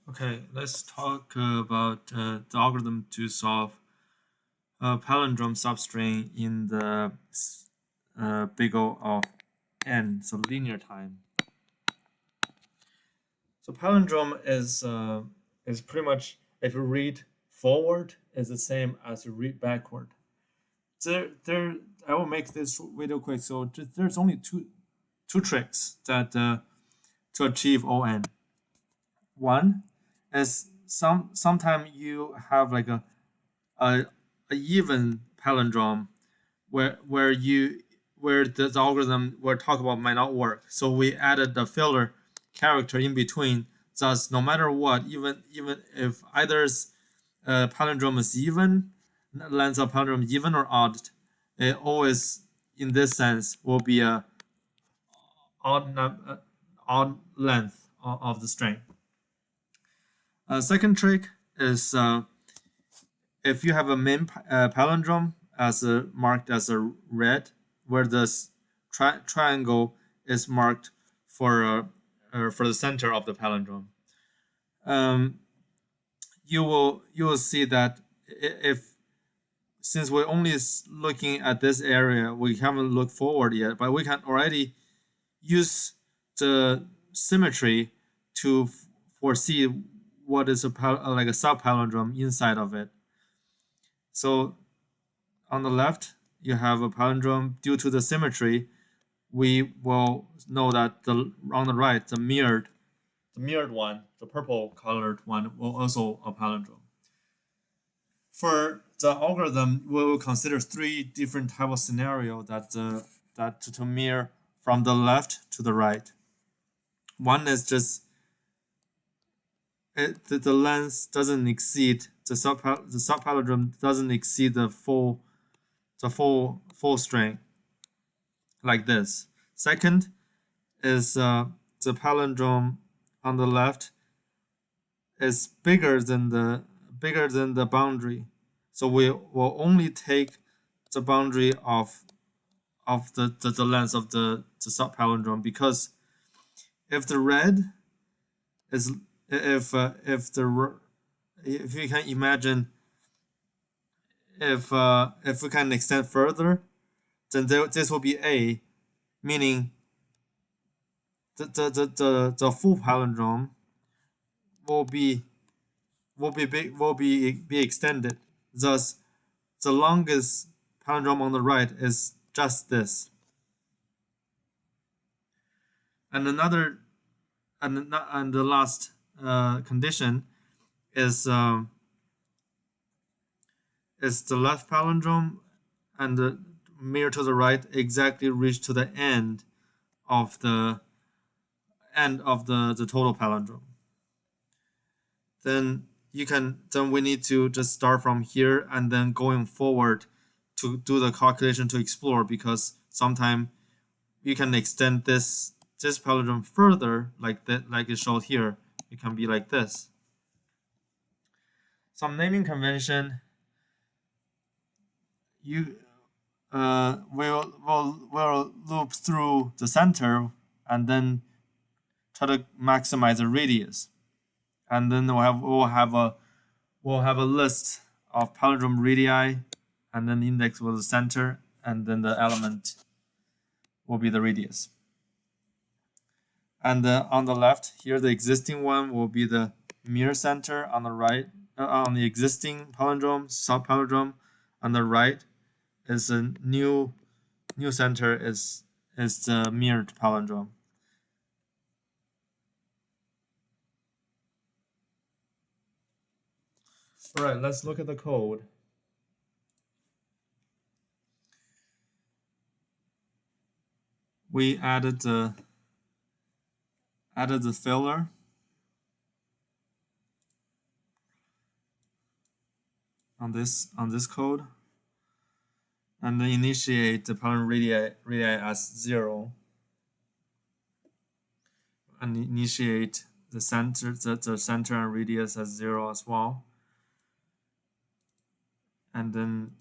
Okay, let's talk about the algorithm to solve a palindrome substring in the big O of n, so linear time. So palindrome is pretty much, if you read forward, is the same as you read backward. I will make this video quick. So there's only two tricks that to achieve ON. One is sometimes you have like a, a even palindrome where the algorithm we're talking about might not work. So we added the filler character in between. Thus, no matter what, even if either's palindrome is even, length of palindrome even or odd, it always in this sense will be a odd length of the string. Second trick is if you have a main palindrome as marked as a red, where the triangle is marked for the center of the palindrome, um, you will see that if since we're only looking at this area, we haven't looked forward yet, but we can already use the symmetry to foresee what is like a subpalindrome inside of it. So on the left, you have a palindrome. Due to the symmetry, we will know that on the right, the mirrored one, the purple colored one, will also a palindrome. For the algorithm, we will consider three different type of scenario that to mirror from the left to the right. One is just the length doesn't exceed the subpalindrome doesn't exceed the full string, like this. Second is the palindrome on the left is bigger than the boundary, so we will only take the boundary of the length of the subpalindrome, because if the red is if you can imagine, if we can extend further, then this will be A, meaning the full palindrome will be extended. Thus, the longest palindrome on the right is just this. And the last condition is the left palindrome and the mirror to the right exactly reach to the end of the total palindrome. Then we need to just start from here and then going forward to do the calculation to explore, because sometimes you can extend this palindrome further, like that, like it's shown here. It can be like this. Some naming convention. You will loop through the center and then try to maximize the radius, and then we'll have a list of palindrome radii, and then the index will be the center, and then the element will be the radius. And on the left here, the existing one will be the mirror center. On the right, on the existing palindrome, subpalindrome, on the right is a new center is the mirrored palindrome. All right, let's look at the code. We added the filler on this code, and then initiate the palindrome radii as 0, and initiate the center and radius as 0 as well, and then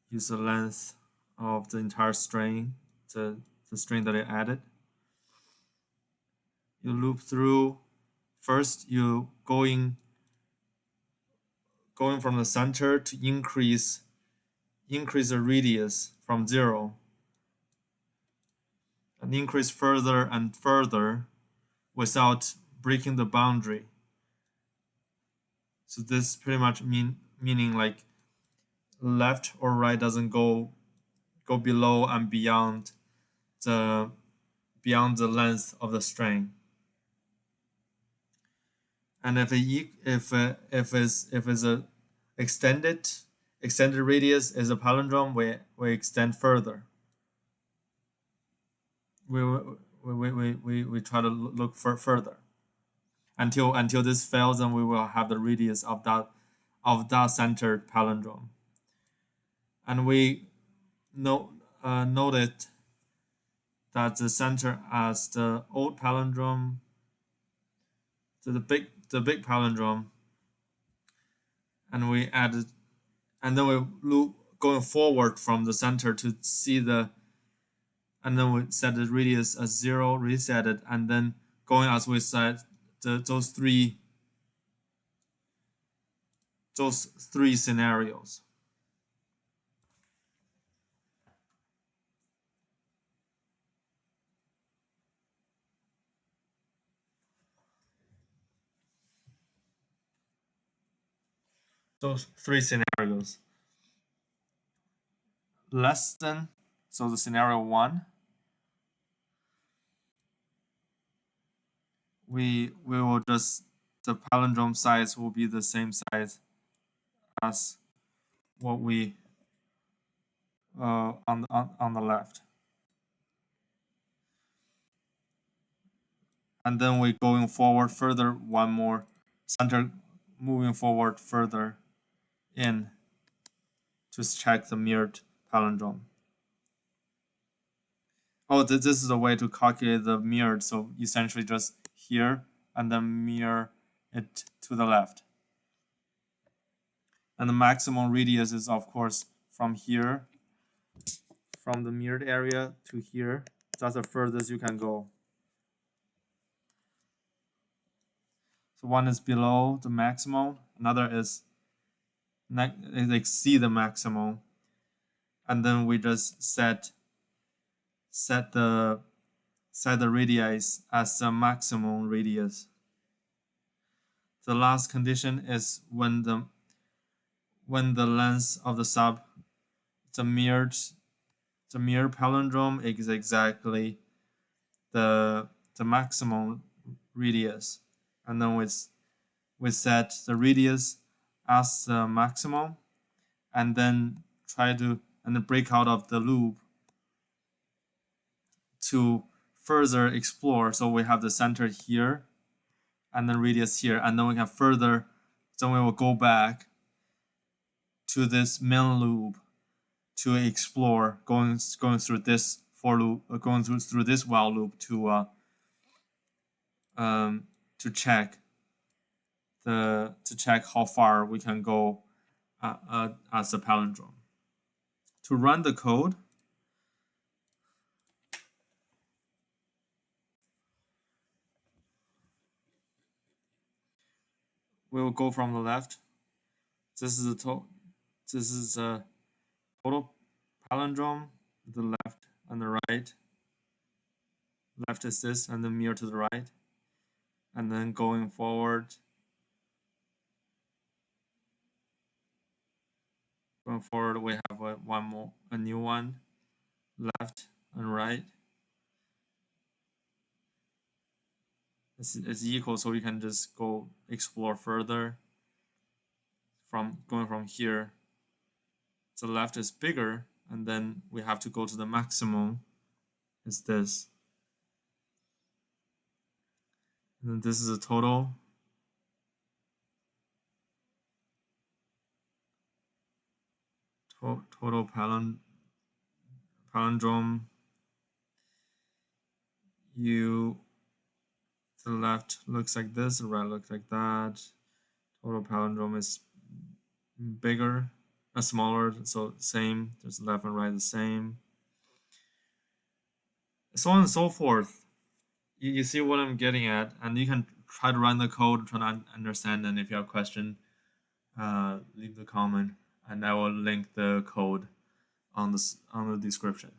use the length of the entire string, the string that I added. You loop through first you going from the center to increase the radius from 0 and increase further and further without breaking the boundary. So this pretty much meaning like left or right doesn't go below and beyond the length of the string. And if it's a extended radius is a palindrome, we extend further. We try to look further until this fails, and we will have the radius of that centered palindrome. And we noted that the center as the old palindrome, the big palindrome, and we added, and then we loop going forward from the center to see and then we set the radius as 0, reset it, and then going as we said those three scenarios. Those 3 scenarios. Less than, so the scenario 1, we will just, the palindrome size will be the same size as what we on the left. And then we going forward further, one more center, moving forward further in to check the mirrored palindrome. Oh, this is a way to calculate the mirrored. So essentially just here and then mirror it to the left. And the maximum radius is, of course, from here, from the mirrored area to here. That's the furthest you can go. So one is below the maximum, another is exceed the maximum, and then we just set the radius as the maximum radius. The last condition is when the length of the mirrored palindrome is exactly the maximum radius, and then we set the radius as the maximum, and then break out of the loop to further explore. So we have the center here and then radius here, and then we can further, then we will go back to this main loop to explore, going through this for loop, going through this while loop to check how far we can go as a palindrome. To run the code, we will go from the left. This is a total palindrome. The left and the right. Left is this, and then mirror to the right. And then going forward. Going forward, we have a new one, left and right. It's equal, so we can just go explore further. Going from here, the left is bigger, and then we have to go to the maximum. Is this, and then this is a total. Total palindrome. The left looks like this, the right looks like that. Total palindrome is bigger, smaller, so same. There's left and right the same. So on and so forth. You see what I'm getting at, and you can try to run the code, try to understand, and if you have a question, leave the comment, and I will link the code on the description.